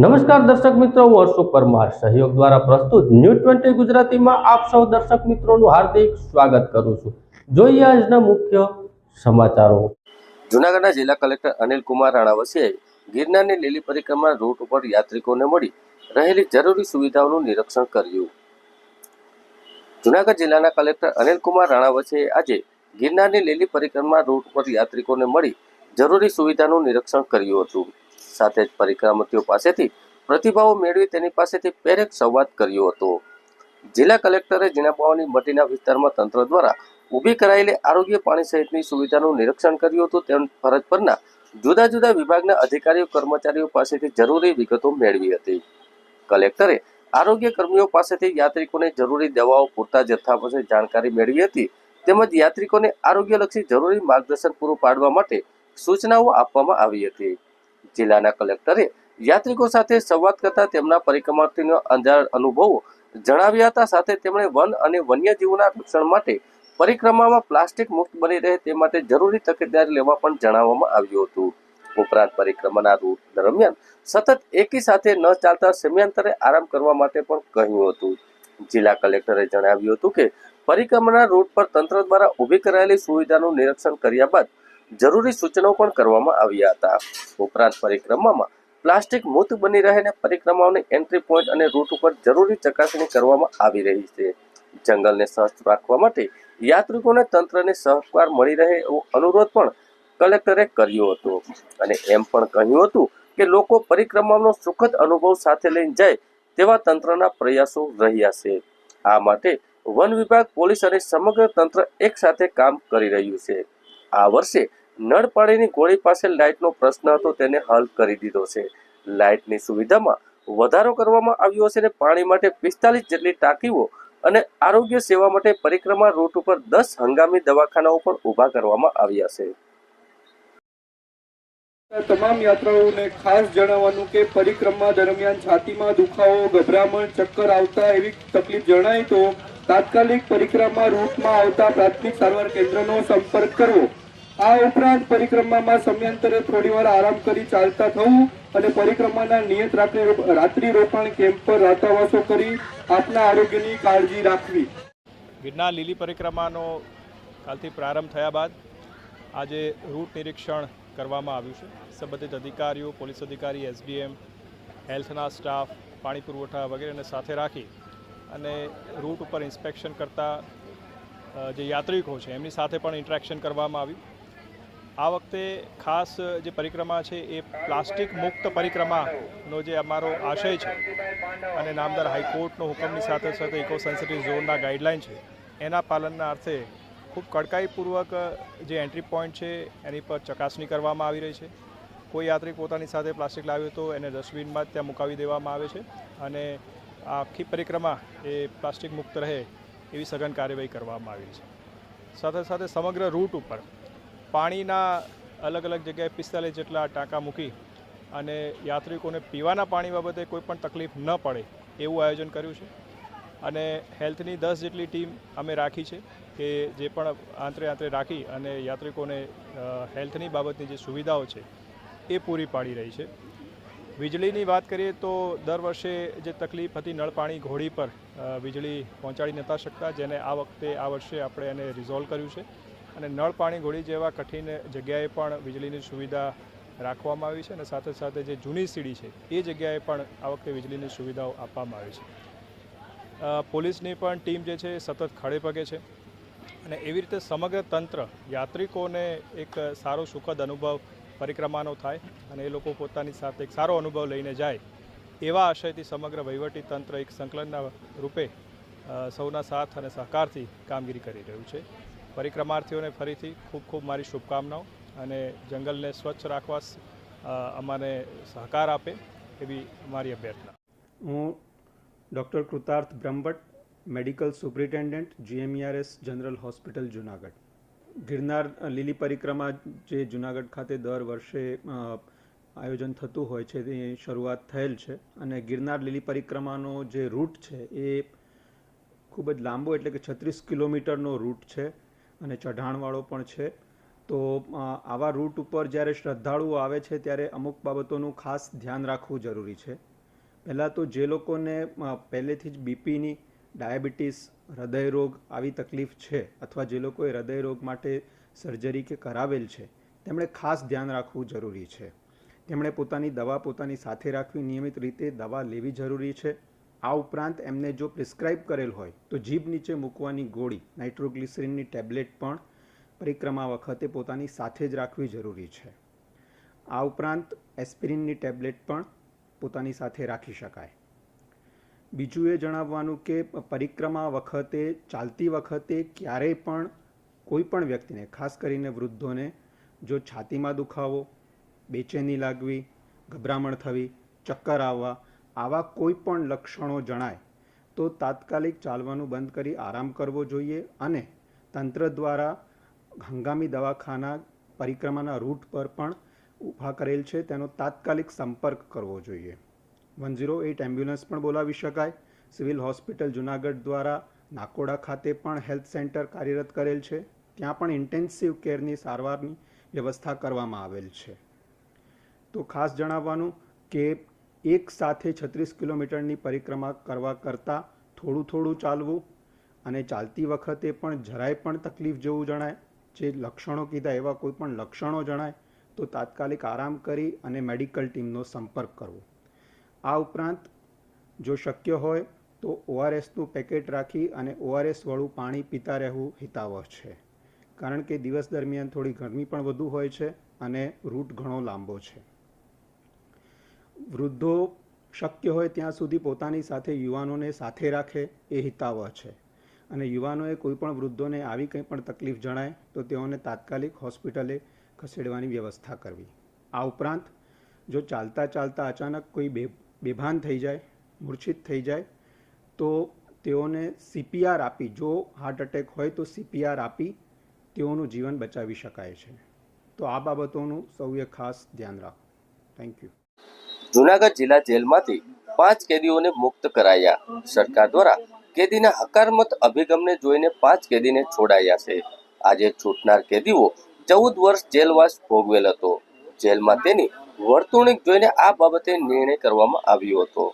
નમસ્કાર દર્શક મિત્રો, હું હર્ષુ પરમાર સહયોગ દ્વારા પ્રસ્તુત ન્યૂઝ 20 ગુજરાતીમાં આપ સૌ દર્શક મિત્રોનું હાર્દિક સ્વાગત કરું છું। જોઈએ આજના મુખ્ય સમાચારો। જૂનાગઢના જિલ્લા કલેક્ટર અનિલ કુમાર રાણાવસિયાએ ગિરનારની લીલી પરિક્રમા રૂટ ઉપર યાત્રિકોને મળી રહેલી જરૂરી સુવિધાઓનું નિરીક્ષણ કર્યું। જૂનાગઢ જિલ્લાના કલેક્ટર અનિલ કુમાર રાણાવસિયાએ આજે ગિરનારની લીલી પરિક્રમા રૂટ ઉપર યાત્રિકોને મળી જરૂરી સુવિધાનું નિરીક્ષણ કર્યું હતું। સાથે જ પરિક્રમાર્થીઓ પાસેથી પ્રતિભાવો મેળવી તેની પાસેથી પ્રેરક સંવાદ કર્યો હતો। જિલ્લા કલેક્ટરે જીણાપાવાની મટીના વિસ્તારમાં તંત્ર દ્વારા ઊભી કરાયેલી આરોગ્ય પાણી સહિતની સુવિધાનું નિરીક્ષણ કર્યું હતું। તેમ ફરજ પરના જુદા જુદા વિભાગના અધિકારીઓ કર્મચારીઓ પાસેથી જરૂરી વિગતો મેળવી હતી। કલેક્ટરે આરોગ્ય કર્મીઓ પાસેથી યાત્રિકોને જરૂરી દવાઓ પૂરતા જથ્થા પાસે જાણકારી મેળવી હતી। તેમજ યાત્રિકોને આરોગ્યલક્ષી જરૂરી માર્ગદર્શન પૂરું પાડવા માટે સૂચનાઓ આપવામાં આવી હતી। જિલ્લાના કલેક્ટરે યાત્રિકો સાથે સંવાદ કરતા તેમના પરિક્રમાર્થીઓના અંજાર અનુભવો જણાવ્યા હતા। સાથે તેમણે વન અને વન્યજીવોના રક્ષણ માટે પરિક્રમામાં પ્લાસ્ટિક મુક્ત બની રહે તે માટે જરૂરી તકેદારી લેવા પણ જણાવવામાં આવ્યું હતું। ઉપરાંત પરિક્રમાના રૂટ દરમિયાન સતત એકી સાથે ન ચાલતા સમયાંતરે આરામ કરવા માટે પણ કહ્યું હતું। જિલ્લા કલેક્ટરે જણાવ્યું હતું કે પરિક્રમાના રૂટ પર તંત્ર દ્વારા ઊભી કરાયેલી સુવિધાનું નિરીક્ષણ કર્યા બાદ જરૂરી સૂચનો પણ કરવામાં આવ્યા હતા। ઉપરાંત પરિક્રમામાં પ્લાસ્ટિક મુક્ત બની રહે અને પરિક્રમાઓની એન્ટ્રી પોઈન્ટ અને રૂટ ઉપર જરૂરી ચકાસણી કરવામાં આવી રહી છે। જંગલને સ્વચ્છ રાખવા માટે યાત્રિકોને તંત્રને સહકાર મળી રહે એવો અનુરોધ પણ કલેક્ટરે કર્યો હતો અને એમ પણ કહ્યું હતું કે લોકો પરિક્રમાનો સુખદ અનુભવ સાથે લઈને જાય તેવા તંત્રના પ્રયાસો રહ્યા છે। આ માટે વન વિભાગ, પોલીસ અને સમગ્ર તંત્ર એક સાથે કામ કરી રહ્યું છે। આ વર્ષે નળ પાણીની ગોળી પાસે લાઇટનો પ્રશ્ન હતો, તેને હલ કરી દીધો છે। લાઇટની સુવિધામાં વધારો કરવામાં આવ્યો છે અને પાણી માટે 45 જેટલી ટાંકીઓ અને આરોગ્ય સેવા માટે પરિક્રમા રૂટ ઉપર 10 હંગામી દવાખાનાઓ પણ ઊભા કરવામાં આવ્યા છે। તમામ યાત્રાળુઓને ખાસ જણાવવાનું કે પરિક્રમા દરમિયાન છાતીમાં દુખાવો, ગભરામણ, ચક્કર આવતા એવી તકલીફ જણાય તો તાત્કાલિક પરિક્રમા રૂટમાં આવતા પ્રાથમિક સારવાર કેન્દ્રનો સંપર્ક કરવો। આ ઉપરાંત પરિક્રમામાં સમયાંતરે થોડીવાર આરામ કરી ચાલતા થવું અને પરિક્રમાના નિયત રાત્રિ રોકાણ કેમ્પ પર રાતાવાસો કરી આપના આરોગ્યની કાળજી રાખવી। ગિરનાર લીલી પરિક્રમાનો કાલથી પ્રારંભ થયા બાદ આજે રૂટ નિરીક્ષણ કરવામાં આવ્યું છે। સંબંધિત અધિકારીઓ, પોલીસ અધિકારી, એસડીએમ, હેલ્થના સ્ટાફ, પાણી પુરવઠા વગેરેને સાથે રાખી અને રૂટ ઉપર ઇન્સ્પેક્શન કરતા જે યાત્રિકો છે એમની સાથે પણ ઇન્ટરેક્શન કરવામાં આવ્યું। આ વખતે ખાસ જે પરિક્રમા છે એ પ્લાસ્ટિક મુક્ત પરિક્રમાનો જે અમારો આશય છે અને નામદાર હાઈકોર્ટનો હુકમની સાથે સાથે ઇકો સેન્સિટિવ ઝોનના ગાઈડલાઇન છે એના પાલનના અર્થે ખૂબ કડકાઈપૂર્વક જે એન્ટ્રી પોઈન્ટ છે એની પર ચકાસણી કરવામાં આવી રહી છે। કોઈ યાત્રિક પોતાની સાથે પ્લાસ્ટિક લાવ્યો તો એને ડસ્ટબિનમાં જ ત્યાં મુકાવી દેવામાં આવે છે અને આખી પરિક્રમા એ પ્લાસ્ટિક મુક્ત રહે એવી સઘન કાર્યવાહી કરવામાં આવી છે। સાથે સાથે સમગ્ર રૂટ ઉપર પાણીના અલગ અલગ જગ્યાએ 45 જેટલા ટાંકા મૂકી અને યાત્રિકોને પીવાના પાણી બાબતે કોઈ પણ તકલીફ ન પડે એવું આયોજન કર્યું છે અને હેલ્થની 10 જેટલી ટીમ અમે રાખી છે કે જે પણ આંતરે રાખી અને યાત્રિકોને હેલ્થની બાબતની જે સુવિધાઓ છે એ પૂરી પાડી રહી છે। વીજળીની વાત કરીએ તો દર વર્ષે જે તકલીફ હતી નળ પાણી ઘોડી પર વીજળી પહોંચાડી નહોતા શકતા, જેને આ વર્ષે આપણે એને રિઝોલ્વ કર્યું છે અને નળ પાણી ઘોડી જેવા કઠિન જગ્યાએ પણ વીજળીની સુવિધા રાખવામાં આવી છે અને સાથે સાથે જે જૂની સીડી છે એ જગ્યાએ પણ આ વખતે વીજળીની સુવિધાઓ આપવામાં આવી છે। પોલીસની પણ ટીમ જે છે સતત ખડે પગે છે અને એવી રીતે સમગ્ર તંત્ર યાત્રિકોને એક સારો સુખદ અનુભવ પરિક્રમાનો થાય અને એ લોકો પોતાની સાથે એક સારો અનુભવ લઈને જાય એવા આશયથી સમગ્ર વહીવટી તંત્ર એક સંકલનના રૂપે સૌના સાથ અને સહકારથી કામગીરી કરી રહ્યું છે। પરિક્રમાર્થીઓને ફરીથી ખૂબ ખૂબ મારી શુભકામનાઓ અને જંગલને સ્વચ્છ રાખવા અમને સહકાર આપે એવી મારી અભ્યર્થના। હું doctor Krutarth Brahmbhatt, medical superintendent, GMERS general hospital Junagadh. Girnar Lili Parikrama જે જુનાગઢ ખાતે દર વર્ષે આયોજન થતું હોય છે તેની શરૂઆત થયેલ છે અને ગિરનાર લીલી પરિક્રમાનો જે રૂટ છે એ ખૂબ જ લાંબો એટલે કે 36 કિલોમીટરનો રૂટ છે અને ચઢાણવાળો પણ છે। તો આવા રૂટ ઉપર જ્યારે શ્રદ્ધાળુઓ આવે છે ત્યારે અમુક બાબતોનું ખાસ ધ્યાન રાખવું જરૂરી છે। પહેલાં તો જે લોકોને પહેલેથી જ બીપીની, ડાયાબિટીસ, હૃદયરોગ આવી તકલીફ છે અથવા જે લોકોએ હૃદયરોગ માટે સર્જરી કે કરાવેલ છે તેમણે ખાસ ધ્યાન રાખવું જરૂરી છે. તેમણે પોતાની દવા પોતાની સાથે રાખવી, નિયમિત રીતે દવા લેવી જરૂરી છે. આ ઉપરાંત એમને જો પ્રિસ્ક્રાઇબ કરેલ હોય તો જીભ નીચે મૂકવાની ગોળી, નાઇટ્રોગ્લિસરીનની ટેબ્લેટ પણ પરિક્રમા વખતે પોતાની સાથે જ રાખવી જરૂરી છે. આ ઉપરાંત એસ્પિરિનની ટેબ્લેટ પણ પોતાની સાથે રાખી શકાય. બીજું એ જણાવવાનું કે પરિક્રમા વખતે, ચાલતી વખતે ક્યારેય પણ કોઈ પણ વ્યક્તિને, ખાસ કરીને વૃદ્ધોને, જો છાતીમાં દુખાવો, બેચેની લાગવી, ગભરામણ થવી, ચક્કર આવવા આવા કોઈ પણ લક્ષણો જણાય તો તાત્કાલિક ચાલવાનું બંધ કરી આરામ કરવો જોઈએ અને તંત્ર દ્વારા હંગામી દવાખાના પરિક્રમાના રૂટ પર પણ ઊભા કરેલ છે તેનો તાત્કાલિક સંપર્ક કરવો જોઈએ. 108 એમ્બ્યુલન્સ પણ બોલાવી શકાય. સિવિલ હોસ્પિટલ જુનાગઢ દ્વારા નાકોડા ખાતે પણ હેલ્થ સેન્ટર કાર્યરત કરેલ છે. ત્યાં પણ ઇન્ટેન્સિવ કેરની સારવારની વ્યવસ્થા કરવામાં આવેલ છે. તો ખાસ જણાવવાનું કે એક સાથે 36 કિલોમીટરની પરિક્રમા કરવા કરતાં થોડું થોડું ચાલવું અને ચાલતી વખતે પણ જરાય પણ તકલીફ જેવું જણાય, જે લક્ષણો કીધા એવા કોઈ પણ લક્ષણો જણાય તો તાત્કાલિક આરામ કરી અને મેડિકલ ટીમનો સંપર્ક કરવો. આ ઉપરાંત જો શક્ય હોય તો ORSનું પેકેટ રાખી અને ORSવાળું પાણી પીતા રહેવું હિતાવહ છે, કારણ કે દિવસ દરમિયાન થોડી ગરમી પણ વધુ હોય છે અને રૂટ ઘણો લાંબો છે. વૃદ્ધો શક્ય હોય ત્યાં સુધી પોતાની સાથે યુવાનોને સાથે રાખે એ હિતાવહ છે અને યુવાનોએ કોઈ પણ વૃદ્ધોને આવી કંઈ પણ તકલીફ જણાય તો તેઓને તાત્કાલિક હોસ્પિટલે ખસેડવાની વ્યવસ્થા કરવી. આ ઉપરાંત જો ચાલતા ચાલતા અચાનક કોઈ બેભાન થઈ જાય, મૂર્છિત થઈ જાય તો તેઓને CPR આપી, જો હાર્ટ એટેક હોય તો CPR આપી તેઓનું જીવન બચાવી શકાય છે. તો આ બાબતોનું સૌએ ખાસ ધ્યાન રાખવું. Thank you. જૂનાગઢ જિલ્લા જેલમાંથી 5 કેદીઓને મુક્ત કરાયા. સરકાર દ્વારા કેદીના હકારાત્મક અભિગમને જોઈને 5 કેદીને છોડાયા છે. આજે છૂટનાર કેદીઓ 14 વર્ષ જેલવાસ ભોગવેલ હતો. જેલમાં તેની વર્તણૂક જોઈને આ બાબતે નિર્ણય કરવામાં આવ્યો હતો.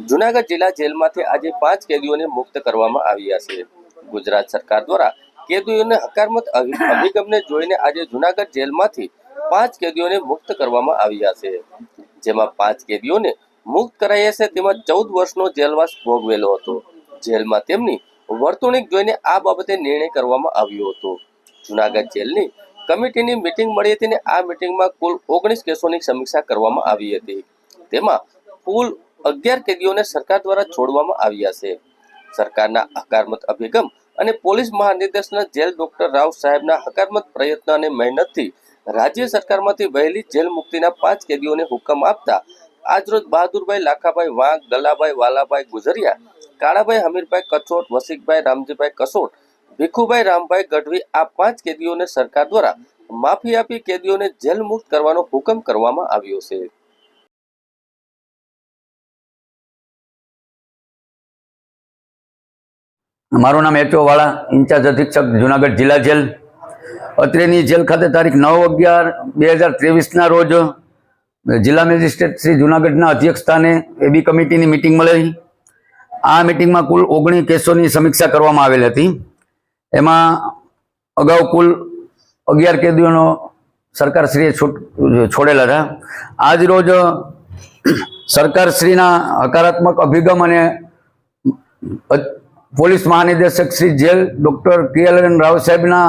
જૂનાગઢ જિલ્લા જેલમાંથી આજે 5 કેદીઓને મુક્ત કરવામાં આવ્યા છે. ગુજરાત સરકાર દ્વારા કેદીઓને હકારાત્મક અભિગમને જોઈને આજે જૂનાગઢ જેલમાંથી 5 કેદીઓને મુક્ત કરવામાં આવ્યા છે. જેમાં 5 કેદીઓને મુક્ત કરાયા છે. તેમાં 14 વર્ષનો જેલવાસ ભોગવેલો હતો. જેલમાં તેમની વર્તણૂક જોઈને આ બાબતે નિર્ણય કરવામાં આવ્યો હતો. જૂનાગઢ જેલની કમિટીની મીટિંગ મળી હતી અને આ મીટિંગમાં કુલ 19 કેસોની સમીક્ષા કરવામાં આવી હતી. તેમાં કુલ 11 કેદીઓને સરકાર દ્વારા છોડવામાં આવ્યા છે. સરકારના હકારાત્મક અભિગમ અને પોલીસ મહાનિર્દેશક જેલ ડોક્ટર રાવ સાહેબના હકારાત્મક પ્રયત્ન અને મહેનતથી રાજ્ય સરકારમાંથી વહેલી જેલ મુક્તિના 5 કેદીઓને હુકમ આપતા આજરોજ બહાદુરભાઈ લાખાભાઈ વાઘ, ગલાભાઈ વાલાભાઈ ગુજરિયા, કાળાભાઈ હમીરભાઈ કચોટ, વસીકભાઈ રામજીભાઈ કસોટ, ભીખુભાઈ રામભાઈ ગઢવી આ 5 કેદીઓને સરકાર દ્વારા માફી આપી કેદીઓને જેલ મુક્ત કરવાનો હુકમ કરવામાં આવ્યો છે. મારું નામ H.O. વાળા, ઇન્ચાર્જ અધિક્ષક જુનાગઢ જિલ્લા જેલ. અત્રેની જેલ ખાતે તારીખ 9/11/2023ના રોજ જિલ્લા મેજિસ્ટ્રેટ શ્રી જુનાગઢના અધ્યક્ષ સ્થાને એબી કમિટીની મિટિંગ મળેલી. આ મિટિંગમાં કુલ 19 કેસોની સમીક્ષા કરવામાં આવેલ હતી. એમાં અગાઉ કુલ 11 કેદીઓનો સરકારશ્રીએ છોડેલા હતા. આજ રોજ સરકારશ્રીના હકારાત્મક અભિગમ અને પોલીસ મહાનિદેશક Shri jail doctor KLN Rao સાહેબના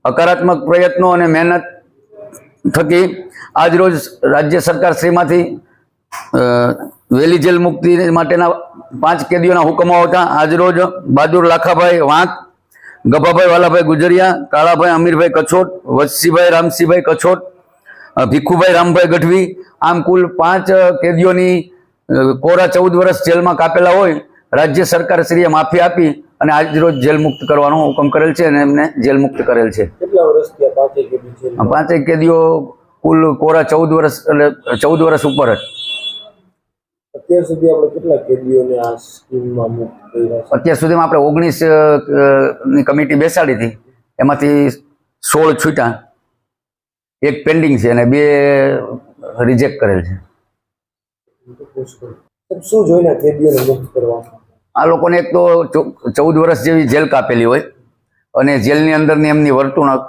હકારાત્મક પ્રયત્નો અને મહેનત થકી આજરોજ રાજ્ય સરકારશ્રીમાંથી વહેલી જેલ મુક્તિ માટેના 5 કેદીઓના હુકમો આવતા આજરોજ બહાદુર લાખાભાઈ વાંક, ગભાભાઈ વાલાભાઈ ગુજરિયા, કાળાભાઈ અમીરભાઈ કચોટ, વત્સીભાઈ રામસીભાઈ કચોટ, ભીખુભાઈ રામભાઈ ગઢવી આમ કુલ 5 કેદીઓની કોરા 14 વર્ષ જેલમાં કાપેલા હોય રાજ્ય સરકારશ્રીએ માફી આપી અને આજ રોજ જેલ મુક્ત કરવાનો હુકમ કરેલ છે અને એમને જેલ મુક્ત કરેલ છે. કેટલા વર્ષ થયા 5 કેદીઓ કુલ કોરા 14 વર્ષ એટલે 14 વર્ષ ઉપર જ. અત્યાર સુધી આપણે કેટલા કેદીઓને આ સ્કીમમાં મુક્ત કર્યા છે? અત્યાર સુધીમાં આપણે 19 ની કમિટી બેસાડી હતી. એમાંથી 16 છૂટા, 1 પેન્ડિંગ છે અને 2 રિજેક્ટ કરેલ છે. શું જોઈને કેદીઓને મુક્ત કરવામાં? આ લોકોને એક તો 14 વર્ષ જેવી જેલ કાપેલી હોય અને જેલની અંદરની એમની વર્તણૂક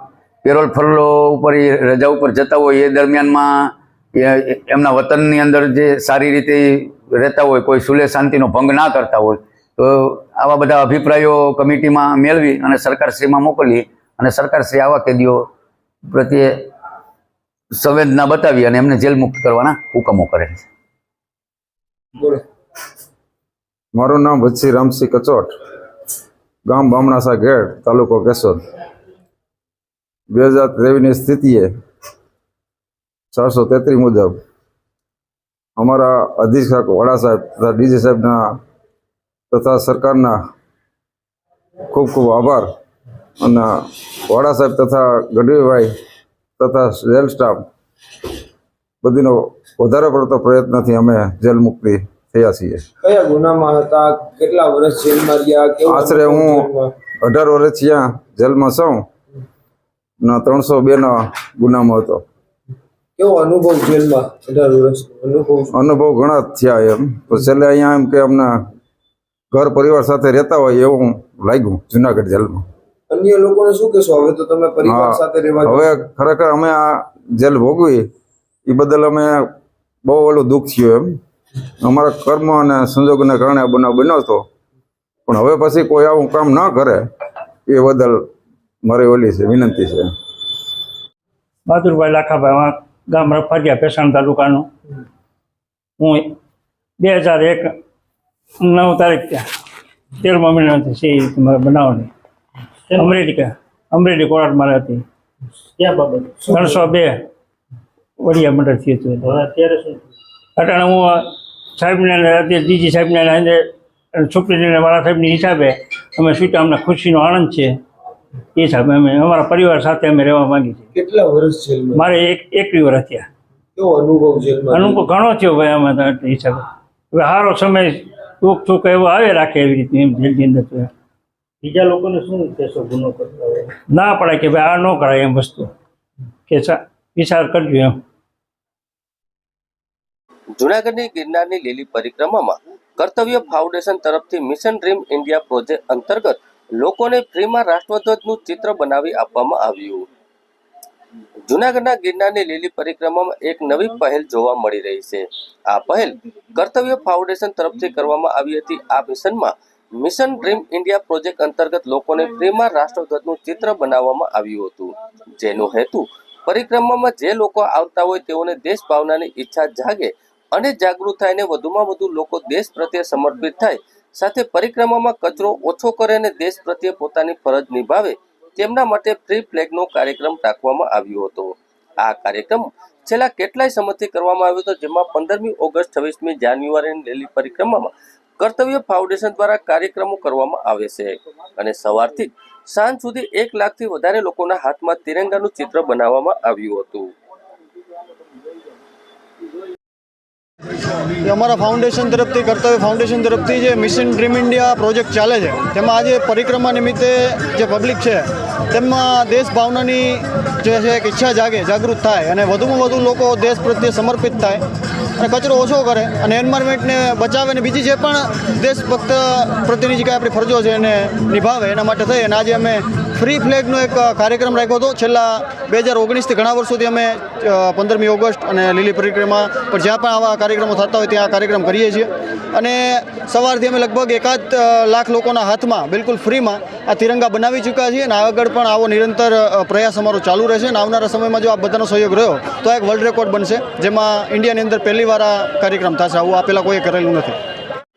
પેરોલ ફરલો ઉપર એ રજા ઉપર જતા હોય એ દરમિયાનમાં એમના વતનની અંદર જે સારી રીતે રહેતા હોય, કોઈ સુલે શાંતિનો ભંગ ના કરતા હોય, તો આવા બધા અભિપ્રાયો કમિટીમાં મેળવી અને સરકારશ્રીમાં મોકલી અને સરકારશ્રી આવા કેદીઓ પ્રત્યે સંવેદના બતાવી અને એમને જેલ મુક્ત કરવાના હુકમો કરે છે. બોલો. મારું નામ વચ્છી રામસિંહ કચોટ, ગામ બામણાસા ઘેડ, તાલુકો કેશોદ. 2023ની સ્થિતિએ 433 મુજબ અમારા અધિક્ષક વડા સાહેબ તથા ડીજી સાહેબના તથા સરકારના ખૂબ ખૂબ આભાર અને વડા સાહેબ તથા ગઢવીભાઈ તથા જેલ સ્ટાફ બધીનો વધારે પડતો પ્રયત્નથી અમે જેલ મુક્તિ થયા છીએ. કયા ગુનામાં હતા? કેટલા વર્ષ જેલમાં રહ્યા? કેવું આશરે હું જેલમાં? 18 વર્ષ ત્યાં જેલમાં છું ના 302ના ગુનામાં હતો. કેવો અનુભવ જેલમાં? 18 વર્ષનો અનુભવ ઘણા જ થયા એમ. તો છેલ્લે અહીંયા એમ કે અમને ઘર પરિવાર સાથે રહેતા હોય એવું લાગ્યું જુનાગઢ જેલમાં. અન્ય લોકોને શું કહેશો? હવે તો તમે પરિવાર હા. સાથે રહેવા હવે ખરેખર અમે આ જેલ ભોગવી એ બદલ અમે બહુ ઓલું દુઃખ થયું એમ. અમારા કર્મ અને સંજોગોને કારણે આ બનાવ બન્યો હતો, પણ હવે પછી કોઈ આવું કામ ન કરે એ બદલ મારી ઓલી છે વિનંતી છે. બહાદુરભાઈ લાખાભાઈ, ગામ રફારિયા, ભેસાણ તાલુકાનું. હું 2001 9 તારીખ 13મા મહિનાથી છે મારા બનાવની અમરેલી કોર્ટ મારે હતી. ક્યાં બાબત? 302 વડિયા મંડળથી હતું. અત્યારે શું? અટાણે હું સાહેબને અત્યારે ડીજી સાહેબને સુપ્રિન્ટેન્ડન્ટ વાળા સાહેબની હિસાબે અમે છૂટ્યા. અમને ખુશીનો આનંદ છે. એ હિસાબે અમે અમારા પરિવાર સાથે અમે રહેવા માંગીએ છીએ. કેટલા વર્ષ જેલમાં? મારે 21 વર્ષ થયા. કેવો અનુભવ જેલમાં? અનુભવ ઘણો થયો ભાઈ આમાં તો હિસાબે. હવે સારો સમય દુઃખ સુખ એવો આવે રાખે એવી રીતે એમ જેલની અંદર. બીજા લોકોને શું કહેશો ગુનો કરતા હોય? ના પડે કે ભાઈ આ ન કરાય એમ વસ્તુ, કે વિચાર કરજો એમ. જૂનાગઢની ગિરનારની લીલી પરિક્રમામાં કર્તવ્ય ફાઉન્ડેશન તરફથી મિશન ડ્રીમ ઇન્ડિયા પ્રોજેક્ટ અંતર્ગત લોકોને ફ્રીમાં રાષ્ટ્રધ્વજનું ચિત્ર બનાવી આપવામાં આવ્યું. જૂનાગઢના ગિરનારની લીલી પરિક્રમામાં એક નવી પહેલ જોવા મળી રહી છે. આ પહેલ કર્તવ્ય ફાઉન્ડેશન તરફથી કરવામાં આવી હતી. આ મિશનમાં મિશન ડ્રીમ ઇન્ડિયા પ્રોજેક્ટ અંતર્ગત લોકોને ફ્રીમાં રાષ્ટ્રધ્વજનું ચિત્ર બનાવવામાં આવ્યું હતું, જેનો હેતુ પરિક્રમામાં જે લોકો આવતા હોય તેઓને દેશ ભાવનાની ઈચ્છા જાગે અને જાગૃત થાય અને વધુમાં વધુ લોકો દેશ પ્રત્યે સમર્પિત થાય, સાથે પરિક્રમામાં કચરો ઓછો કરે અને દેશ પ્રત્યે પોતાની ફરજ નિભાવે તેમના માટે ફ્રી ફ્લેગનો કાર્યક્રમ રાખવામાં આવ્યો હતો. આ કાર્યક્રમ છેલ્લા કેટલાય સમયથી કરવામાં આવ્યો હતો, જેમાં 15મી ઓગસ્ટ, 26મી જાન્યુઆરીની લીલી પરિક્રમામાં કર્તવ્ય ફાઉન્ડેશન દ્વારા કાર્યક્રમો કરવામાં આવે છે અને સવારથી સાંજ સુધી 1 લાખથી વધારે લોકોના હાથમાં તિરંગાનું ચિત્ર બનાવવામાં આવ્યું હતું. અમારા ફાઉન્ડેશન તરફથી, કર્તવ્ય ફાઉન્ડેશન તરફથી જે મિશન ડ્રીમ ઇન્ડિયા પ્રોજેક્ટ ચાલે છે, તેમાં આજે પરિક્રમા નિમિત્તે જે પબ્લિક છે તેમાં દેશ ભાવનાની જે છે એક ઈચ્છા જાગે, જાગૃત થાય અને વધુમાં વધુ લોકો દેશ પ્રત્યે સમર્પિત થાય અને કચરો ઓછો કરે અને એન્વાયરમેન્ટને બચાવે અને બીજી જે પણ દેશભક્ત પ્રત્યેની જે કાંઈ આપણી ફરજો છે એને નિભાવે, એના માટે થઈ અને આજે અમે ફ્રી ફ્લેગનો એક કાર્યક્રમ રાખ્યો હતો. છેલ્લા 2019થી ઘણા વર્ષોથી અમે 15મી ઓગસ્ટ અને લીલી પરિક્રમા પર જ્યાં પણ આવા કાર્યક્રમો થતા હોય ત્યાં આ કાર્યક્રમ કરીએ છીએ અને સવારથી અમે લગભગ 1 લાખ લોકોના હાથમાં બિલકુલ ફ્રીમાં આ તિરંગા બનાવી ચૂક્યા છીએ અને આગળ પણ આવો નિરંતર પ્રયાસ અમારો ચાલુ રહેશે અને આવનારા સમયમાં જો આ બધાનો સહયોગ રહ્યો તો એક વર્લ્ડ રેકોર્ડ બનશે, જેમાં ઇન્ડિયાની અંદર પહેલીવાર આ કાર્યક્રમ થશે. આવું આ પહેલાં કોઈએ કરેલું નથી.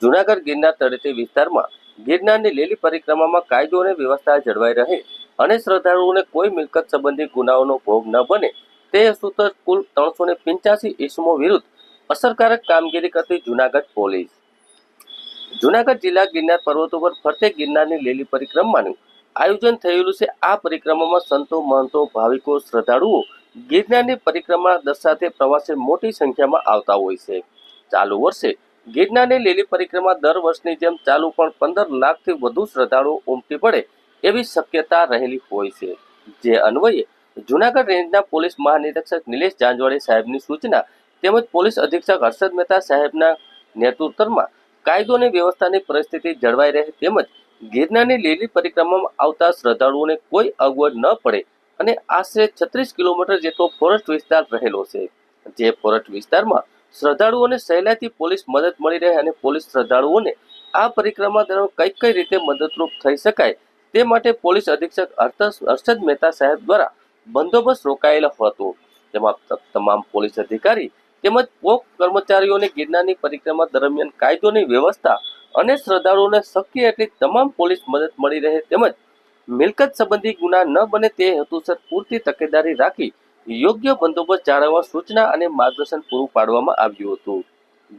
જૂનાગઢ ગિરનાર તળેટી વિસ્તારમાં ગિરનારની લીલી પરિક્રમામાં કાયદો અને વ્યવસ્થા જળવાઈ રહે અને શ્રદ્ધાળુઓને કોઈ મિલકત સંબંધી ગુનાઓનો ભોગ ન બને તે હેતુસર કુલ 385 ઇસમો વિરુદ્ધ અસરકારક કામગીરી કરતી જૂનાગઢ પોલીસ. જૂનાગઢ જિલ્લા ગિરનાર પર્વતો પર ફરતે ગિરનારની લીલી પરિક્રમાનું આયોજન થયેલું છે. આ પરિક્રમામાં સંતો, મહંતો, ભાવિકો, શ્રદ્ધાળુઓ ગિરનારની પરિક્રમા દર્શાતે પ્રવાસે મોટી સંખ્યામાં આવતા હોય છે. ચાલુ વર્ષે ગિરનારની લીલી પરિક્રમા દર વર્ષની જેમ ચાલુ પણ 15 લાખથી વધુ શ્રદ્ધાળુઓ ઉમટી પડે એવી શક્યતા રહેલી હોય છે. જે અન્વયે જૂનાગઢ રેન્જના પોલીસ મહાનિરીક્ષક નિલેશ જાંજવાડે સાહેબની સૂચના તેમજ પોલીસ અધિક્ષક હર્ષદ મહેતા સાહેબના નેતૃત્વમાં કાયદો અને વ્યવસ્થાની પરિસ્થિતિ જળવાઈ રહે તેમજ ગિરનારની લીલી પરિક્રમામાં આવતા શ્રદ્ધાળુઓને કોઈ અગવડ ન પડે અને આશરે 36 કિલોમીટર જેટલો ફોરેસ્ટ વિસ્તાર રહેલો છે, જે ફોરેસ્ટ વિસ્તારમાં શ્રદ્ધાળુઓને સહેલાઈથી પોલીસ મદદ મળી રહે અને પોલીસ શ્રદ્ધાળુઓને આ પરિક્રમા દરમિયાન કઈ રીતે મદદરૂપ થઈ શકાય તે માટે પોલીસ અધિક્ષક હર્ષદ મહેતા સાહેબ દ્વારા બંદોબસ્ત રોકાયેલો હતો, જેમાં તમામ પોલીસ અધિકારી તેમજ પોક કર્મચારીઓને ગિરનારની પરિક્રમા દરમિયાન કાયદોની વ્યવસ્થા અને શ્રદ્ધાળુઓને શક્ય એટલી તમામ પોલીસ મદદ મળી રહે તેમજ મિલકત સંબંધી ગુના ન બને તે હેતુસર પૂરતી તકેદારી રાખી યોગ્ય બંદોબસ્ત જાળવવા સૂચના અને માર્ગદર્શન પૂરું પાડવામાં આવ્યું હતું.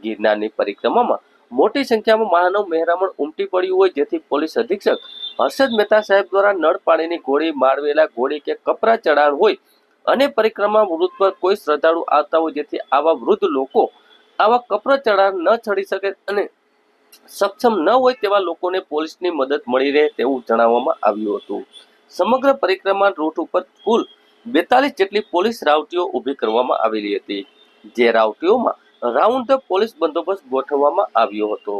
ગિરનારની પરિક્રમામાં મોટી સંખ્યામાં માનવ મહેરામણ ઉમટી પડ્યું હોય, જેથી પોલીસ અધિક્ષક હર્ષદ મહેતા સાહેબ દ્વારા નળ પાણીની ગોળી, માળવેલા ગોળી કે કપરા ચડાણ હોય અને પરિક્રમા વૃદ્ધ પર કોઈ શ્રદ્ધાળુ આવતા હોય, જેથી આવા વૃદ્ધ લોકો આવા કપરા ચડાણ ન ચડી શકે અને સક્ષમ ન હોય તેવા લોકોને પોલીસની મદદ મળી રહે તેવું જણાવવામાં આવ્યું હતું. સમગ્ર પરિક્રમા રૂટ ઉપર કુલ 42 જેટલી પોલીસ રાવટીઓ ઊભી કરવામાં આવેલી હતી, જે રાવટીઓમાં રાઉન્ડ ધ પોલીસ બંદોબસ્ત ગોઠવવામાં આવ્યો હતો.